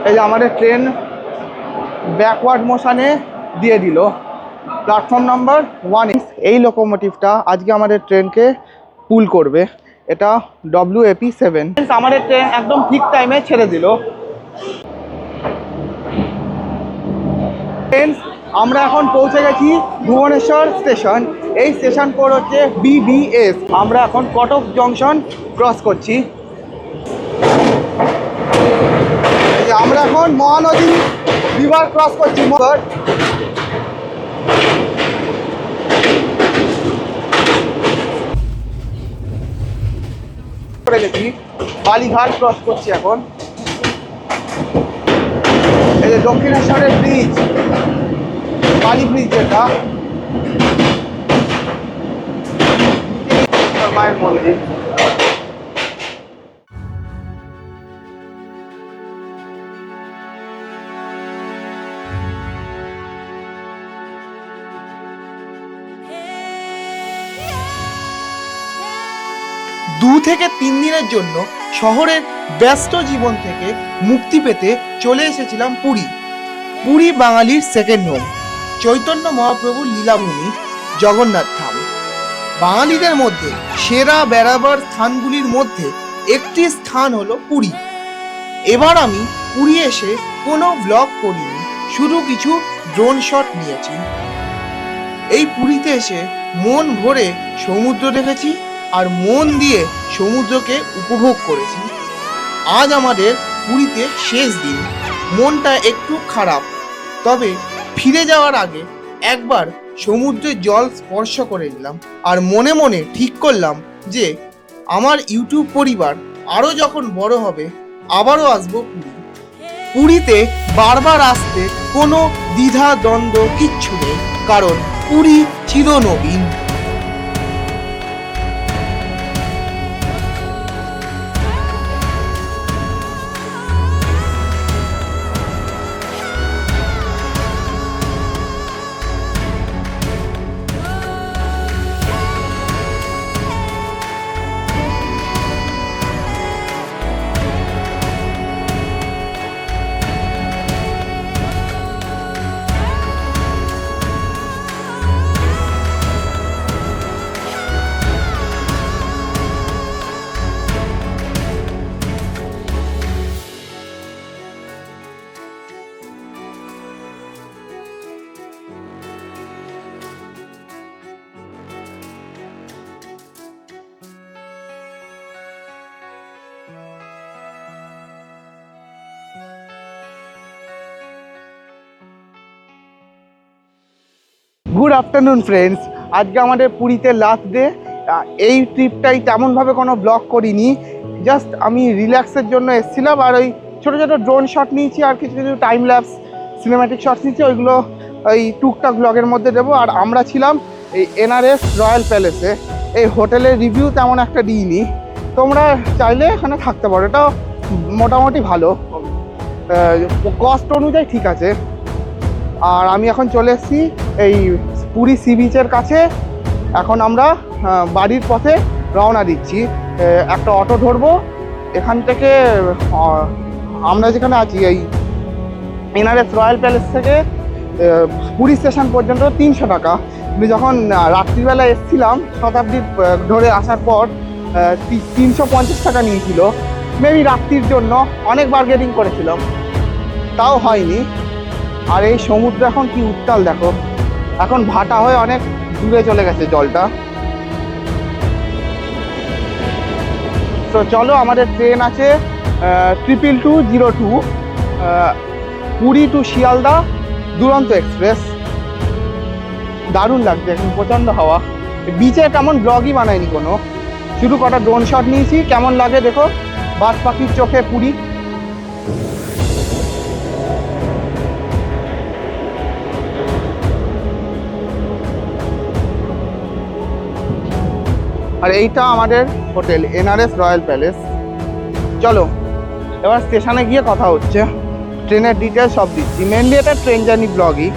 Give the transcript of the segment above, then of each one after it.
এই যে আমাদের ট্রেন ব্যাকওয়ার্ড মোশনে দিয়ে দিল প্ল্যাটফর্ম নাম্বার 1। এই লোকোমোটিভটা আজকে আমাদের ট্রেনকে পুল করবে। এটা WAP7। আমাদের ট্রেন একদম ঠিক টাইমে ছেড়ে দিল। আমরা এখন পৌঁছে গেছি ভুবনেশ্বর স্টেশন। এই স্টেশন কোড হচ্ছে BBS। আমরা এখন কটক জংশন ক্রস করছি। আমরা এখন মহানদী রিভার ক্রস করছি। করে গেছি, বালিঘাট ক্রস করছি এখন। এই যে দক্ষিণেশ্বরের ব্রিজ, বালি ব্রিজ, যেটা মায়ের মন্দির। দু থেকে 3 দিনের জন্য শহরের ব্যস্ত জীবন থেকে মুক্তি পেতে চলে এসেছিলাম পুরী। পুরী বাঙালির সেকেন্ড হোম, চৈতন্য মহাপ্রভুর লীলাভূমি, জগন্নাথ ধাম। বাঙালিদের মধ্যে সেরা বেড়াবার স্থানগুলির মধ্যে একটি স্থান হলো পুরী। এবার আমি পুরী এসে কোনো ব্লগ করিনি, শুধু কিছু ড্রোন শট নিয়েছি। এই পুরীতে এসে মন ভরে সমুদ্র দেখেছি আর মন দিয়ে সমুদ্রকে উপভোগ করেছি। আজ আমাদের পুরীতে শেষ দিন, মনটা একটু খারাপ, তবে ফিরে যাওয়ার আগে একবার সমুদ্রের জল স্পর্শ করে নিলাম আর মনে মনে ঠিক করলাম যে আমার ইউটিউব পরিবার আরও যখন বড় হবে আবারও আসবো পুরী। পুরীতে বারবার আসতে কোনো দ্বিধা দ্বন্দ্ব কিচ্ছু নেই, কারণ পুরী চিরনবীন। গুড আফটারনুন ফ্রেন্ডস, আজকে আমাদের পুরীতে লাস্ট ডে। এই ট্রিপটাই তেমনভাবে কোনো ব্লগ করিনি, জাস্ট আমি রিল্যাক্সের জন্য এসেছিলাম আর ওই ছোটো ছোটো ড্রোন শট নিয়েছি আর কিছু কিছু টাইম ল্যাপস সিনেম্যাটিক শটস নিয়েছি, ওইগুলো ওই টুকটাক ব্লগের মধ্যে দেবো। আর আমরা ছিলাম এই NRS রয়্যাল প্যালেসে। এই হোটেলের রিভিউ তেমন একটা দিইনি, তোমরা চাইলে এখানে থাকতে পারো, এটা মোটামুটি ভালো, কস্ট অনুযায়ী ঠিক আছে। আর আমি এখন চলে এসেছি এই পুরী সি বিচের কাছে। এখন আমরা বাড়ির পথে রওনা দিচ্ছি। একটা অটো ধরবো এখান থেকে। আমরা যেখানে আছি এই NRS রয়্যাল প্যালেস থেকে পুরী স্টেশন পর্যন্ত 300 টাকা। আমি যখন রাত্রিবেলা এসেছিলাম শতাব্দী ধরে আসার পর 350 টাকা নিয়েছিল। মেবি রাত্রির জন্য অনেক বার্গেনিং করেছিলাম, তাও হয়নি। আর এই সমুদ্র এখন কি উত্তাল দেখো, এখন ভাটা হয়ে অনেক দূরে চলে গেছে জলটা। তো চলো, আমাদের ট্রেন আছে 22202 পুরী টু শিয়ালদা দুরন্ত এক্সপ্রেস। দারুণ লাগছে, এখন প্রচণ্ড হাওয়া। বিচে কেমন ব্লগই বানায়নি কোনো, শুধু কটা ড্রোন শট নিয়েছি। কেমন লাগে দেখো, বাজ পাখির চোখে পুরী। আর এইটা আমাদের হোটেল NRS রয়্যাল প্যালেস। চলো এবার স্টেশনে গিয়ে কথা হচ্ছে, ট্রেনের ডিটেলস সব দিচ্ছি। মেনলি এটা ট্রেন জার্নি ব্লগই।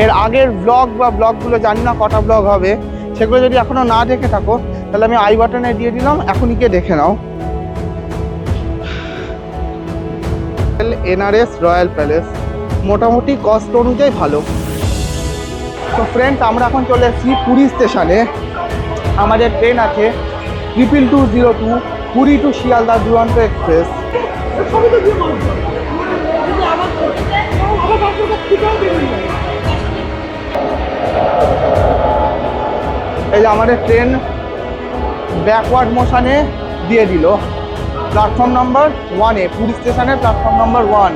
এর আগের ব্লগ বা ব্লগগুলো জানি না কটা ব্লগ হবে, সেগুলো যদি এখনও না দেখে থাকো তাহলে আমি আই বাটনে দিয়ে দিলাম, এখনই গিয়ে দেখে নাও। NRS রয়্যাল প্যালেস, মোটামুটি কস্ট অনুযায়ী ভালো। তো ফ্রেন্ডস, আমরা এখন চলে এসেছি পুরী স্টেশনে। আমাদের ট্রেন আছে 22202 পুরী টু শিয়ালদা দুরন্ত এক্সপ্রেস। এই যে আমাদের ট্রেন ব্যাকওয়ার্ড মোশনে দিয়ে দিল প্ল্যাটফর্ম নাম্বার 1-এ, পুরী স্টেশনের প্ল্যাটফর্ম নাম্বার 1।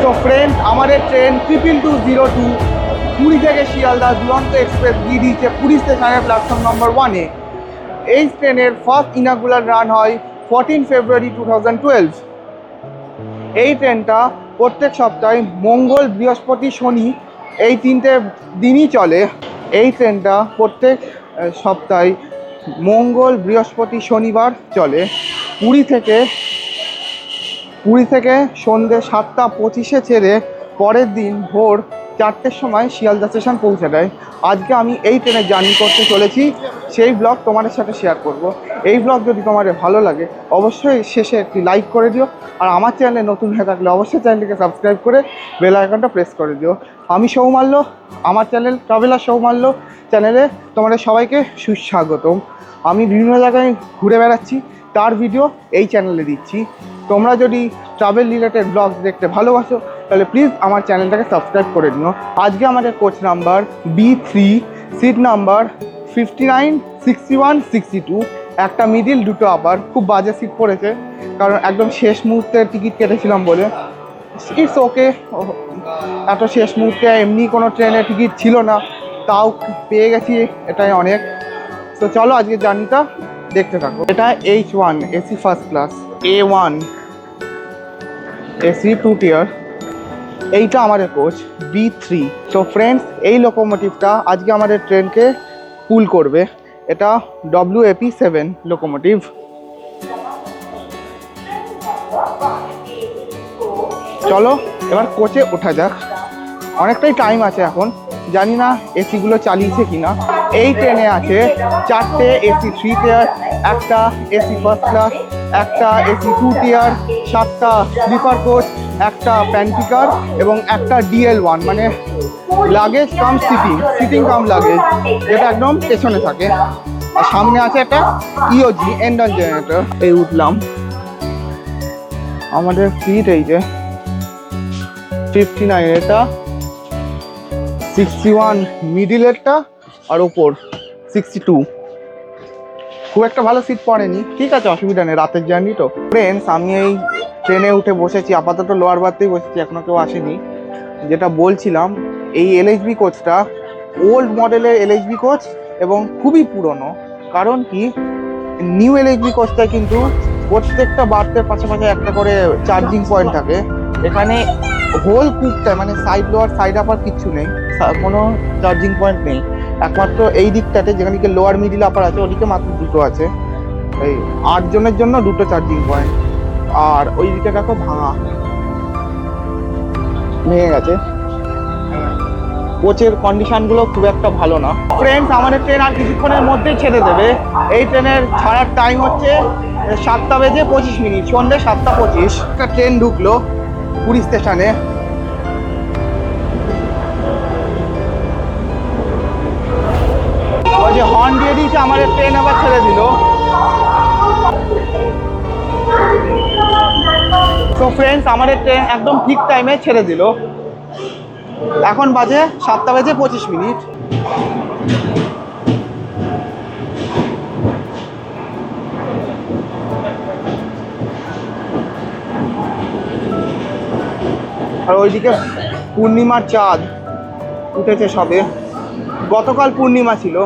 তো ফ্রেন্ডস, আমাদের ট্রেন 22202 পুরী থেকে শিয়ালদা দুরন্ত এক্সপ্রেস দিয়ে দিয়েছে পুরী স্টেশনের প্ল্যাটফর্ম নাম্বার 1-এ। এই ট্রেনের ফার্স্ট ইনাগুলার রান হয় 14 ফেব্রুয়ারি 2012। এই ট্রেনটা প্রত্যেক সপ্তাহে মঙ্গল, বৃহস্পতি, শনি এই 3টে দিনই চলে। এই ট্রেনটা প্রত্যেক সপ্তাহে মঙ্গল, বৃহস্পতি, শনিবার চলে। পুরী থেকে সন্ধ্যে 7:25-এ ছেড়ে পরের দিন ভোর 4টের সময় শিয়ালদা স্টেশন পৌঁছে দেয়। আজকে আমি এই ট্রেনে জার্নি করতে চলেছি, সেই ব্লগ তোমাদের সাথে শেয়ার করব। এই ব্লগ যদি তোমাদের ভালো লাগে অবশ্যই শেষে একটি লাইক করে দিও, আর আমার চ্যানেলে নতুন হয়ে থাকলে অবশ্যই চ্যানেলটিকে সাবস্ক্রাইব করে বেল আইকনটা প্রেস করে দিও। আমি সৌমাল্য, আমার চ্যানেল ট্রাভেলার সৌমাল্য চ্যানেলে তোমাদের সবাইকে সুস্বাগতম। আমি বিভিন্ন জায়গায় ঘুরে বেড়াচ্ছি, তার ভিডিও এই চ্যানেলে দিচ্ছি। তোমরা যদি ট্রাভেল রিলেটেড ব্লগ দেখতে ভালোবাসো তাহলে প্লিজ আমার চ্যানেলটাকে সাবস্ক্রাইব করে নিও। আজকে আমাদের coach number B3, seat number 59, 61, 62, একটা মিডিল, দুটো আপার। খুব বাজে সিট পড়েছে, কারণ একদম শেষ মুহূর্তে টিকিট কেটেছিলাম বলে। ইটস ওকে, এত শেষ মুহূর্তে এমনি কোনো ট্রেনে টিকিট ছিল না, তাও পেয়ে গেছি, এটাই অনেক। তো চলো আজকে জার্নিটা দেখতে থাকো। এটা H1 AC first class, A1 AC 2 টিয়ার। এইটা আমাদের কোচ B3। তো ফ্রেন্ডস, এই লোকোমোটিভটা আজকে আমাদের ট্রেনকে পুল করবে। এটা WAP7 লোকোমোটিভ। চলো এবার কোচে ওঠা যাক। অনেকটাই টাইম আছে এখন, জানি না এসিগুলো চালিয়েছে কিনা। এই ট্রেনে আছে 4টে AC 3 টিয়ার, একটা AC ফার্স্ট ক্লাস, একটা AC 2 টিয়ার, 7টা স্লিপার কোচ, একটা প্যান্টিকার এবং একটা DL1 মানে লাগেজ কাম সিটিং কাম লাগেজ, যেটা একদম পেছনে থাকে। আর সামনে আছে একটা EOG এন্ডন জেনারেটর। এই উঠলাম, আমাদের সিট এই যে 59, এটা 61 মিডিলেরটা, আর ওপর 62। খুব একটা ভালো সিট পড়েনি, ঠিক আছে, অসুবিধা নেই, রাতের জার্নি তো। ফ্রেন্ডস, আমি এই ট্রেনে উঠে বসেছি, আপাতত লোয়ার বার্থেই বসেছি, এখনো কেউ আসেনি। যেটা বলছিলাম, এই LHB কোচটা ওল্ড মডেলের LHB কোচ এবং খুবই পুরনো। কারণ কি, নিউ LHB কোচটা কিন্তু প্রত্যেকটা বার্থের পাশাপাশি একটা করে চার্জিং পয়েন্ট থাকে। এখানে হোল কুপটায় মানে সাইড লোয়ার সাইড আপার কিচ্ছু নেই, কোনো চার্জিং পয়েন্ট নেই। একমাত্র এই দিকটাতে যেখানে কি লোয়ার মিডিল আপার আছে, ওদিকে মাত্র দুটো আছে। এই 8 জনের জন্য 2টো চার্জিং পয়েন্ট। আর ওই দিকে দেখো ভাঙা, ভেঙে গেছে। কোচের কন্ডিশনগুলো খুব একটা ভালো না। ফ্রেন্ডস, আমাদের ট্রেন আর কিছুক্ষণের মধ্যেই ছেড়ে দেবে। এই ট্রেনের ছাড়ার টাইম হচ্ছে 7:25, সন্ধ্যে 7:25। একটা ট্রেন ঢুকলো পুরী স্টেশনে। ওই যে হর্ন দিয়ে দিয়েছে, আমাদের ট্রেন আবার ছেড়ে দিল। তো ফ্রেন্ডস, আমাদের ট্রেন একদম ঠিক টাইমে ছেড়ে দিল। এখন বাজে 7:25। আর ওইদিকে পূর্ণিমার চাঁদ উঠেছে সবে, গতকাল পূর্ণিমা ছিল।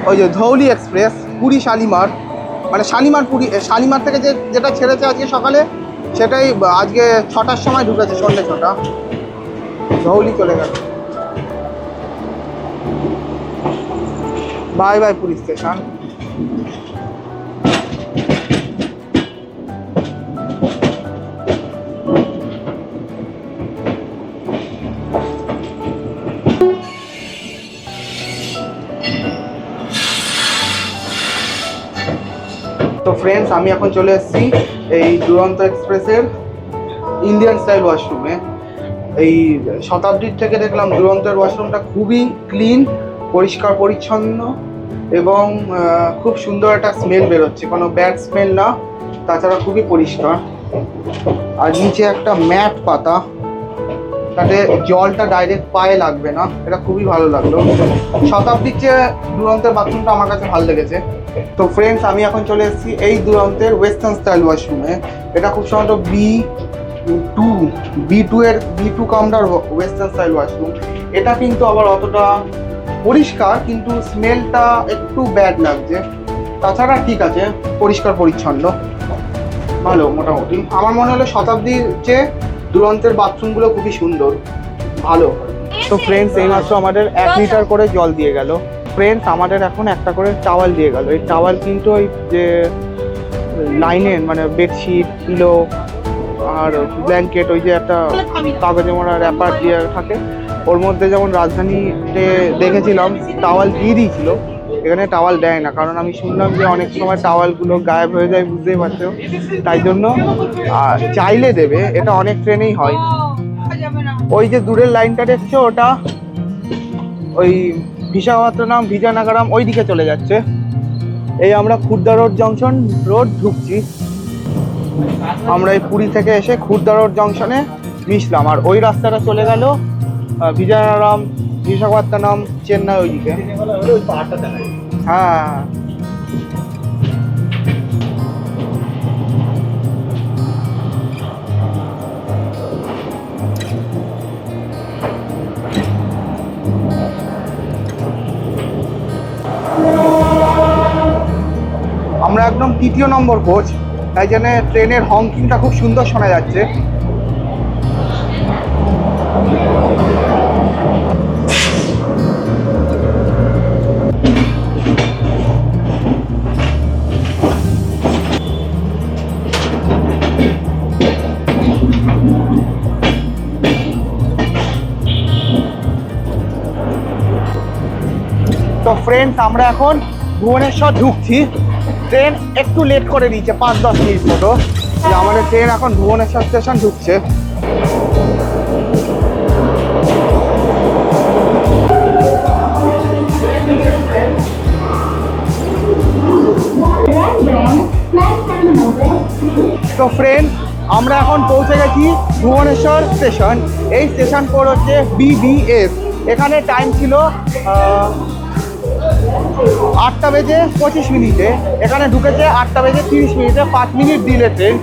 ওই যে ধৌলি এক্সপ্রেস পুরী শালিমার, মানে শালিমার পুরী, শালিমার থেকে যেটা ছেড়েছে আজকে সকালে, সেটাই আজকে 6টার সময় ঢুকেছে, সন্ধ্যে 6টা। ধৌলি চলে গেল। Bye bye Puri station. Friends, আমি এখন চলে এসেছি এই দুরন্ত এক্সপ্রেসের ইন্ডিয়ান স্টাইল ওয়াশরুমে। এই শতাব্দীর থেকে দেখলাম দুরন্তের ওয়াশরুমটা খুবই ক্লিন, পরিষ্কার পরিচ্ছন্ন এবং খুব সুন্দর একটা স্মেল বেরোচ্ছে, কোনো ব্যাড স্মেল না, তাছাড়া খুবই পরিষ্কার। আর নিচে একটা ম্যাট পাতা, তাতে জলটা ডাইরেক্ট পায়ে লাগবে না, এটা খুবই ভালো লাগলো। শতাব্দীর চেয়ে দুরন্তের বাথরুমটা আমার কাছে ভালো লেগেছে। তো ফ্রেন্ডস, আমি এখন চলে এসেছি এই দুরন্তের ওয়েস্টার্ন স্টাইল ওয়াশরুমে। এটা খুব সম্ভবত B two counter western style washroom. এটা কিন্তু আবার অতটা পরিষ্কার, কিন্তু স্মেলটা একটু ব্যাড লাগছে, তাছাড়া ঠিক আছে, পরিষ্কার পরিচ্ছন্ন, ভালো মোটামুটি। আমার মনে হলো শতাব্দীর চেয়ে দুরন্তের বাথরুমগুলো খুবই সুন্দর, ভালো। তো ফ্রেন্ডস, এইমাত্র আমাদের 1 লিটার করে জল দিয়ে গেল। ফ্রেন্ডস, আমাদের এখন একটা করে টাওয়াল দিয়ে গেল। এই টাওয়াল কিন্তু ওই যে লাইনের মানে বেডশিট, পিলো আর ব্ল্যাঙ্কেট, ওই যে একটা কাগজে মোড়া র্যাপার দিয়ে থাকে, ওর মধ্যে যেমন রাজধানীতে দেখেছিলাম টাওয়াল দিয়ে দিয়েছিল, এখানে টাওয়াল দেয় না। কারণ আমি শুনলাম যে অনেক সময় টাওয়ালগুলো গায়েব হয়ে যায়, বুঝতেই পারছো, তাই জন্য চাইলে দেবে। এটা অনেক ট্রেনেই হয়। ওই যে দূরের লাইনটা দেখছো, ওটা ওই বিশাখাপত্তনম বিজয়নগরম ওই দিকে চলে যাচ্ছে। এই আমরা খুর্দা রোড জংশন রোড ঢুকছি। আমরা এই পুরী থেকে এসে খুর্দা রোড জংশনে মিশলাম, আর ওই রাস্তাটা চলে গেল বিজয়নগরম, বিশাখাপত্তনম, চেন্নাই ওইদিকে। হ্যাঁ, আমরা একদম 3য় নম্বর কোচ, তাই জন্য ট্রেনের হংকিংটা খুব সুন্দর শোনা যাচ্ছে। তো ফ্রেন্ডস, আমরা এখন ভুবনেশ্বর ঢুকছি। ট্রেন একটু লেট করে দিয়েছে, 5-10 মিনিট মতো। আমাদের ট্রেন এখন ভুবনেশ্বর স্টেশন ঢুকছে। তো ফ্রেন্ড, আমরা এখন পৌঁছে গেছি ভুবনেশ্বর স্টেশন। এই স্টেশন কোড হচ্ছে BBS। এখানে টাইম ছিল 8টা বেজে 25 মিনিটে, এখানে ঢুকেছে 8টা বেজে 30 মিনিটে, 5 মিনিট ডিলে ট্রেন।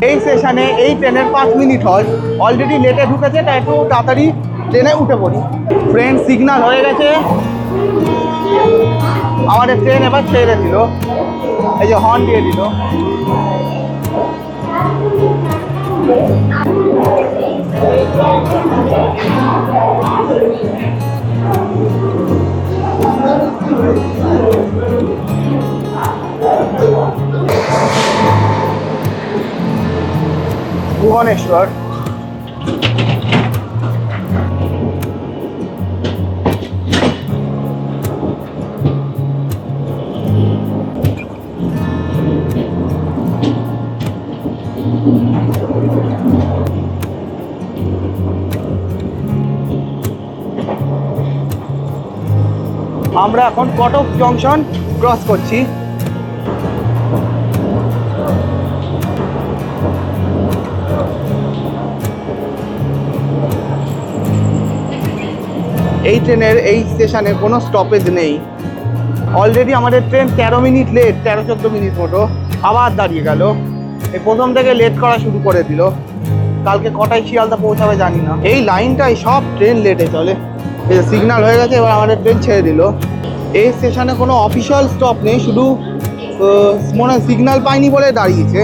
এই স্টেশনে এই ট্রেনের 5 মিনিট হয়, অলরেডি লেটে ঢুকেছে, তাই একটু তাড়াতাড়ি ট্রেনে উঠে পড়ি। ফ্রেন্ড, সিগন্যাল হয়ে গেছে, আমাদের ট্রেন এবার ছেড়ে দিল, এই যে হর্ন দিয়ে দিল। ভুবনেশ্বর। আমরা এখন কটক জংশন ক্রস করছি। এই ট্রেনের এই স্টেশনে কোনো স্টপেজ নেই। অলরেডি আমাদের ট্রেন 13 মিনিট লেট, 13-14 মিনিট মতো, আবার দাঁড়িয়ে গেল। এই প্রথম থেকে লেট করা শুরু করে দিল। কালকে কটায় শিয়ালদা পৌঁছাবে জানি না। এই লাইনটাই সব ট্রেন লেটে চলে। সিগন্যাল হয়ে গেছে, এবার আমাদের ট্রেন ছেড়ে দিল। এই স্টেশনে কোনো অফিসিয়াল স্টপ নেই, শুধু মনে হয় সিগন্যাল পাইনি বলে দাঁড়িয়েছে।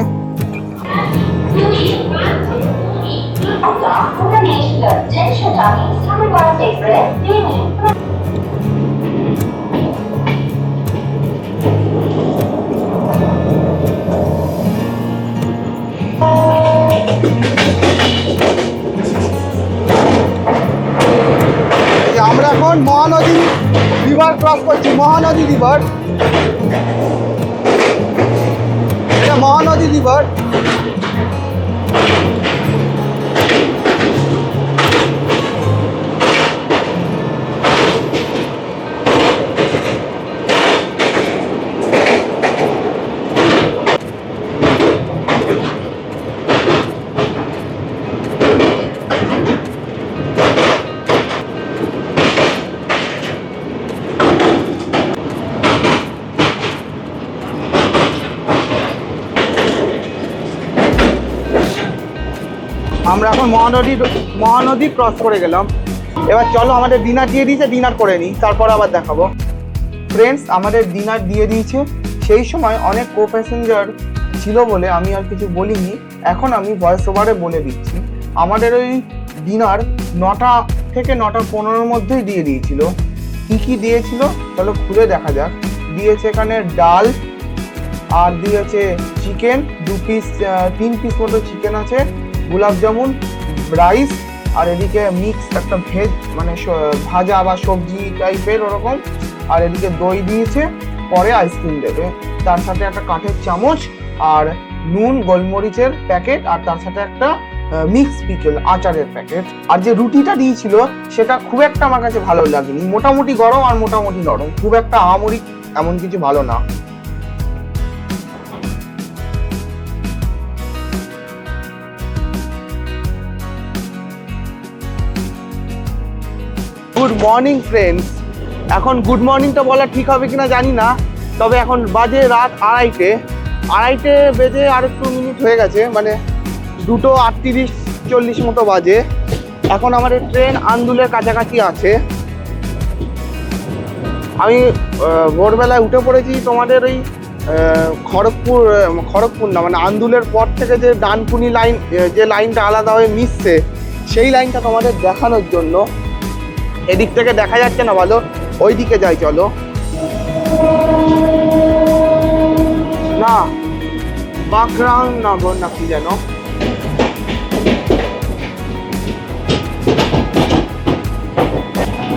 রিভার ক্রস করছি, মহানদী রিভার, এটা মহানদী রিভার। আমরা এখন মহানদী ক্রস করে গেলাম। এবার চলো, আমাদের ডিনার দিয়ে দিয়েছে, ডিনার করে নিই, তারপর আবার দেখাবো। ফ্রেন্ডস, আমাদের ডিনার দিয়ে দিয়েছে। সেই সময় অনেক কো প্যাসেঞ্জার ছিল বলে আমি আর কিছু বলিনি, এখন আমি ভয়েস ওভারে বলে দিচ্ছি। আমাদের ওই ডিনার 9টা থেকে 9:15 মধ্যেই দিয়ে দিয়েছিল। কী কী দিয়েছিল চলো খুলে দেখা যাক। দিয়েছে এখানে ডাল, আর দিয়েছে চিকেন 3 পিস মতো চিকেন আছে, গোলাপ জামুন, রাইস, আর এদিকে মিক্স একটা ভেজ মানে ভাজা বা সবজি টাইপের ওরকম, আর এদিকে দই দিয়েছে, পরে আইসক্রিম দেবে, তার সাথে একটা কাঠের চামচ আর নুন গোলমরিচের প্যাকেট, আর তার সাথে একটা মিক্স পিকেল আচারের প্যাকেট। আর যে রুটিটা দিয়েছিল সেটা খুব একটা আমার কাছে ভালো লাগেনি, মোটামুটি গরম আর মোটামুটি নরম, খুব একটা আহামরি এমন কিছু ভালো না। Good morning friends. এখন গুড মর্নিংটা বলা ঠিক হবে কিনা জানি না, তবে এখন বাজে রাত 2:30 বেজে আর একটু মিনিট হয়ে গেছে, মানে 2:38-40 মতো বাজে। এখন আমাদের ট্রেন আন্দুলের কাছাকাছি আছে। আমি ভোরবেলায় উঠে পড়েছি তোমাদের ওই খড়গপুর না, মানে আন্দুলের পর থেকে যে ডানকুনি লাইন, যে লাইনটা আলাদা হয়ে মিশছে, সেই লাইনটা তোমাদের দেখানোর জন্য। এদিক থেকে দেখা যাচ্ছে না ভালো, ওই দিকে যাই চলো। না, বাঁকড়ানগর না কি যেন,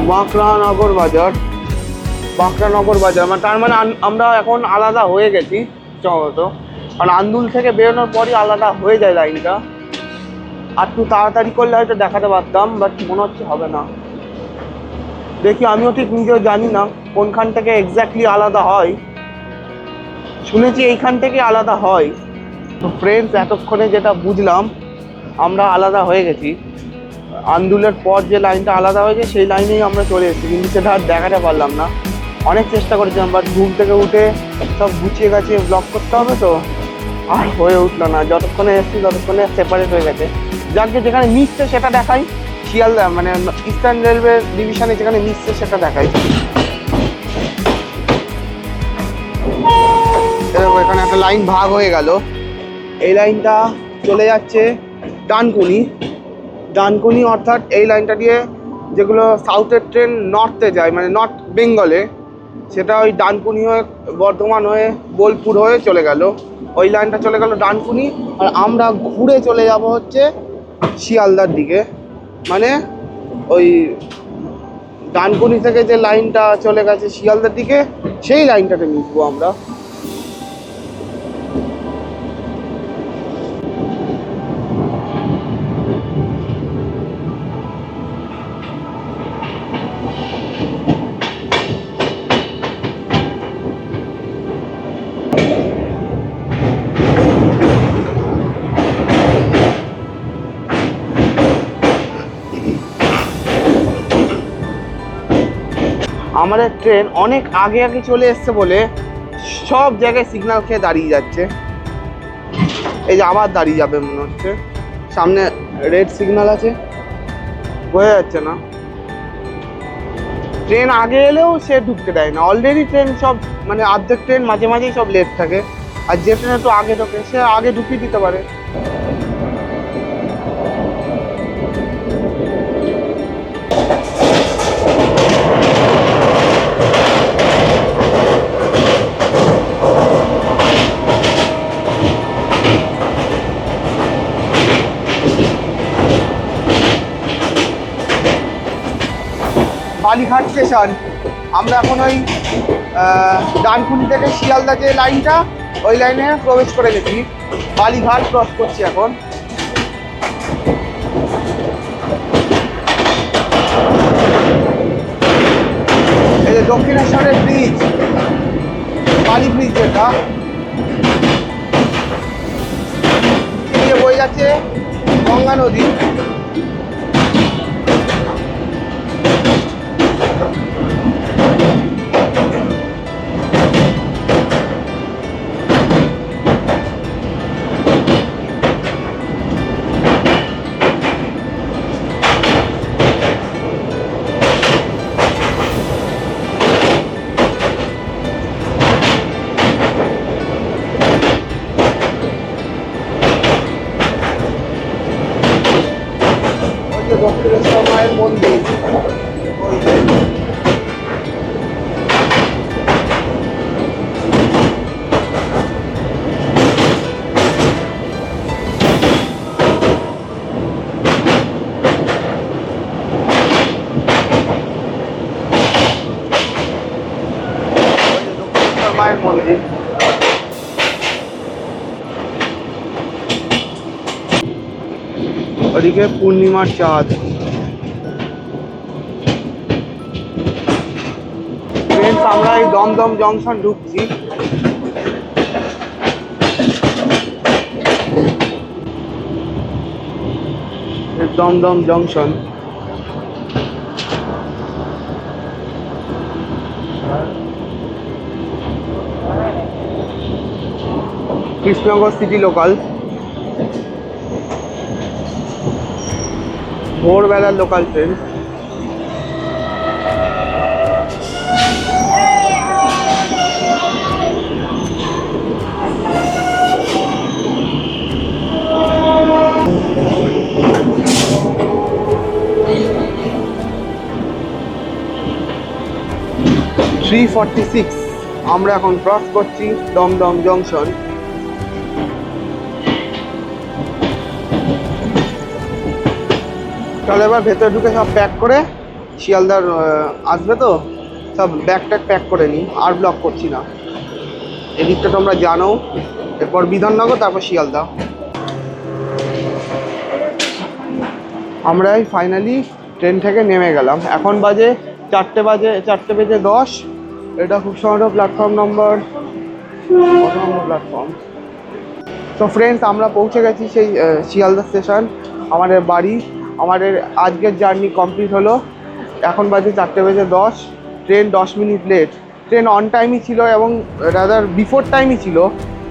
বাঁকড়ানগর বাজার, মানে তার মানে আমরা এখন আলাদা হয়ে গেছি সম্ভবত, কারণ আন্দুল থেকে বেরোনোর পরই আলাদা হয়ে যায় লাইনটা। আর একটু তাড়াতাড়ি করলে হয়তো দেখাতে পারতাম, বাট মনে হচ্ছে হবে না। দেখি, আমিও ঠিক নিজেও জানি না কোনখান থেকে এক্স্যাক্টলি আলাদা হয়, শুনেছি এইখান থেকে আলাদা হয়। তো ফ্রেন্ডস, এতক্ষণে যেটা বুঝলাম, আমরা আলাদা হয়ে গেছি। আন্দুলের পর যে লাইনটা আলাদা হয়েছে সেই লাইনেই আমরা চলে এসেছি, কিন্তু সেটা আর দেখাতে পারলাম না। অনেক চেষ্টা করেছিলাম, বাট ঘুম থেকে উঠে সব গুছিয়ে গেছে, ব্লগ করতে হবে তো আর হয়ে উঠলো না। যতক্ষণে এসেছি ততক্ষণে সেপারেট হয়ে গেছে। যাকে যেখানে মিশছে সেটা দেখাই, শিয়ালদা মানে ইস্টার্ন রেলওয়ে ডিভিশনে যেখানে মিশছে সেটা দেখাই। এখানে একটা লাইন ভাগ হয়ে গেল, এই লাইনটা চলে যাচ্ছে ডানকুনি, অর্থাৎ এই লাইনটা দিয়ে যেগুলো সাউথের ট্রেন নর্থে যায়, মানে নর্থ বেঙ্গলে, সেটা ওই ডানকুনি হয়ে বর্ধমান হয়ে বোলপুর হয়ে চলে গেল, ওই লাইনটা চলে গেল ডানকুনি। আর আমরা ঘুরে চলে যাব হচ্ছে শিয়ালদার দিকে, মানে ওই ডানকুনি থেকে যে লাইনটা চলে গেছে শিয়ালদার দিকে, সেই লাইনটাতে মিশবো আমরা। আমাদের ট্রেন অনেক আগে চলে এসছে বলে সব জায়গায় সিগন্যাল খেয়ে দাঁড়িয়ে যাচ্ছে। এই যে আবার দাঁড়িয়ে যাবে মনে হচ্ছে, সামনে রেড সিগন্যাল আছে, বোঝা যাচ্ছে না। ট্রেন আগে এলেও সে ঢুকতে দেয় না, অলরেডি ট্রেন সব মানে অর্ধেক ট্রেন মাঝেই সব লেট থাকে, আর যে ট্রেন একটু আগে ঢোকে সে আগে ঢুকিয়ে দিতে পারে। বালিঘাট স্টেশন। আমরা এখন ওই ডানকুনি থেকে শিয়ালদা যে লাইনটা, ওই লাইনে প্রবেশ করে গেছি। বালিঘাট ক্রস করছি এখন। এই যে দক্ষিণেশ্বরের ব্রিজ, বালি ব্রিজ যেটা দিয়ে বয়ে যাচ্ছে গঙ্গা নদী। দক্ষিণেশ্বর মায়ের মন্দির, ওই যে দক্ষিণেশ্বর মায়ের মন্দির। ওদিকে পূর্ণিমার চাঁদ। ফ্রেন্ডস, আমরা এই দমদম জংশন ঢুকছি। Dum Dum junction. Krishnanagar city local, ভোরবেলার লোকাল ট্রেন। আমরা এখন ক্রস করছি দমদম জংশন। চলো এবার ভেতরে ঢুকে সব প্যাক করে, শিয়ালদার আসবে তো, সব ব্যাগ ট্যাগ প্যাক করে নিই, আর ব্লক করছি না। এদিকটা তোমরা জানো। এরপর বিধাননগর, তারপর শিয়ালদা। আমরাই ফাইনালি ট্রেন থেকে নেমে গেলাম। এখন বাজে 4 বেজে 10। এটা খুব সম্ভবত প্ল্যাটফর্ম নম্বর, কত নম্বর প্ল্যাটফর্ম। তো ফ্রেন্ডস, আমরা পৌঁছে গেছি সেই শিয়ালদা স্টেশন, আমাদের বাড়ি। আমাদের আজকের জার্নি কমপ্লিট হলো। এখন বাজে 4 বেজে 10। Train 10 minute late. Train on টাইমই ছিল এবং রাদার বিফোর টাইমই ছিল।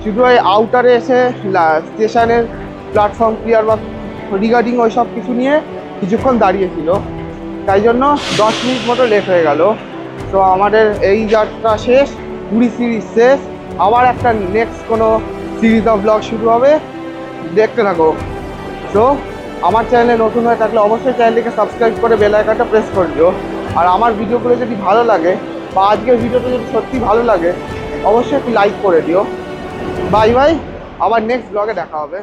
শুধু ওই আউটারে এসে স্টেশনের প্ল্যাটফর্ম ক্লিয়ার বা রিগার্ডিং ওই সব কিছু নিয়ে কিছুক্ষণ দাঁড়িয়েছিল, তাই জন্য 10 মিনিট মতো লেট হয়ে গেল। তো আমাদের এই যাত্রা শেষ, পুরী সিরিজ শেষ। আবার একটা নেক্সট কোনো সিরিজ অফ ব্লগ শুরু হবে, দেখতে থাকো। তো আমার চ্যানেলে নতুন হয়ে থাকলে অবশ্যই চ্যানেলটিকে সাবস্ক্রাইব করে বেল আইকনটা প্রেস করে দিও। আর আমার ভিডিওগুলো যদি ভালো লাগে বা আজকের ভিডিওটা যদি সত্যি ভালো লাগে, অবশ্যই একটু লাইক করে দিও। বাই বাই, আবার নেক্সট ব্লগে দেখা হবে।